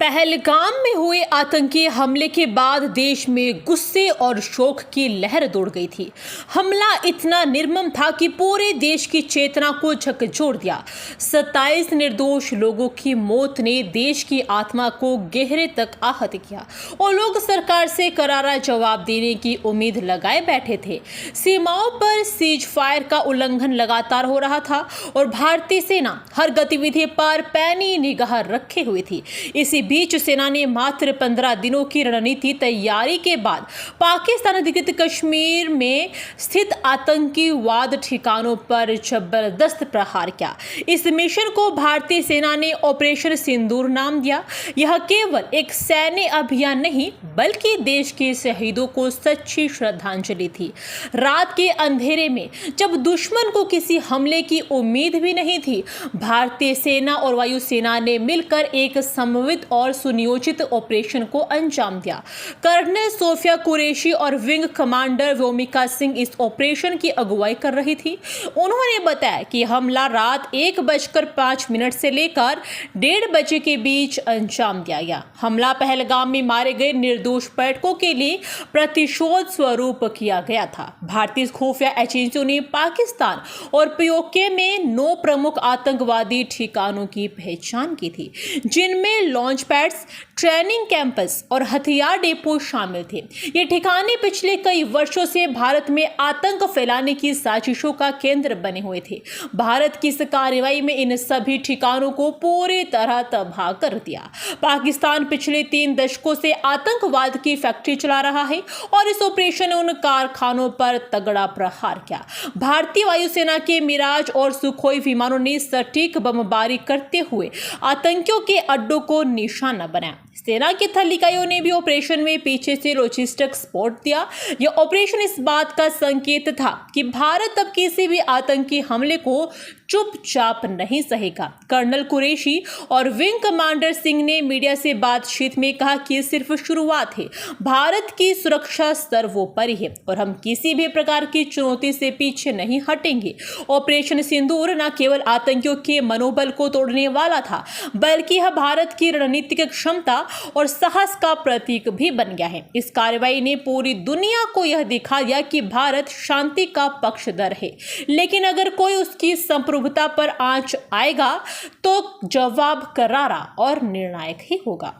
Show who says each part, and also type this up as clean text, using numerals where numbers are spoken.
Speaker 1: पहलगाम में हुए आतंकी हमले के बाद देश में गुस्से और शोक की लहर दौड़ गई थी। हमला इतना निर्मम था कि पूरे देश की चेतना को झकझोर दिया। 27 निर्दोष लोगों की मौत ने देश की आत्मा को गहरे तक आहत किया और लोग सरकार से करारा जवाब देने की उम्मीद लगाए बैठे थे। सीमाओं पर सीज फायर का उल्लंघन लगातार हो रहा था और भारतीय सेना हर गतिविधि पर पैनी निगाह रखे हुए थी। इसी बीच सेना ने मात्र 15 दिनों की रणनीति तैयारी के बाद पाकिस्तान अधिकृत कश्मीर में स्थित आतंकीवाद ठिकानों पर जबरदस्त प्रहार किया। इस मिशन को भारतीय सेना ने ऑपरेशन सिंदूर नाम दिया। यह केवल एक सैन्य अभियान नहीं बल्कि देश के शहीदों को सच्ची श्रद्धांजलि थी। रात के अंधेरे में जब दुश्मन को किसी हमले की उम्मीद भी नहीं थी, भारतीय सेना और वायुसेना ने मिलकर एक समन्वित और सुनियोजित ऑपरेशन को अंजाम दिया। कर्नल सोफिया कुरैशी और विंग कमांडर व्योमिका सिंह इस ऑपरेशन की अगुवाई कर रही थी। उन्होंने बताया कि हमला रात 1:05 से लेकर 1:30 बजे के बीच अंजाम दिया गया। हमला पहलगाम में मारे गए निर्दोष पर्यटकों के लिए प्रतिशोध स्वरूप किया गया था। भारतीय खुफिया एजेंसियों ने पाकिस्तान और पीओके में 9 प्रमुख आतंकवादी ठिकानों की पहचान की थी, जिनमें लॉन्च पैड्स, ट्रेनिंग कैंपस और हथियार डिपो शामिल थे। ये ठिकाने पिछले कई वर्षों से भारत में आतंक फैलाने की साजिशों का केंद्र बने हुए थे। भारत की इस कार्रवाई में इन सभी ठिकानों को पूरी तरह तबाह कर दिया। पाकिस्तान पिछले 3 दशकों से आतंकवाद की फैक्ट्री चला रहा है और इस ऑपरेशन ने उन कारखानों पर तगड़ा प्रहार किया। भारतीय वायुसेना के मिराज और सुखोई विमानों ने सटीक बमबारी करते हुए आतंकियों के अड्डों को निशाना बनाया। सेना की थल इकाइयों ने भी ऑपरेशन में पीछे से लॉजिस्टिक सपोर्ट दिया। यह ऑपरेशन इस बात का संकेत था कि भारत अब किसी भी आतंकी हमले को चुपचाप नहीं सहेगा। कर्नल कुरैशी और विंग कमांडर सिंह ने मीडिया से बातचीत में कहा कि सिर्फ शुरुआत है। भारत की सुरक्षा सर्वोपरि है और हम किसी भी प्रकार की चुनौती से पीछे नहीं हटेंगे। ऑपरेशन सिंदूर न केवल आतंकियों के मनोबल को तोड़ने वाला था, बल्कि यह भारत की रणनीतिक क्षमता और साहस का प्रतीक भी बन गया है। इस कार्रवाई ने पूरी दुनिया को यह दिखा दिया कि भारत शांति का पक्षधर है, लेकिन अगर कोई उसकी संप्रभुता पर आंच आएगा तो जवाब करारा और निर्णायक ही होगा।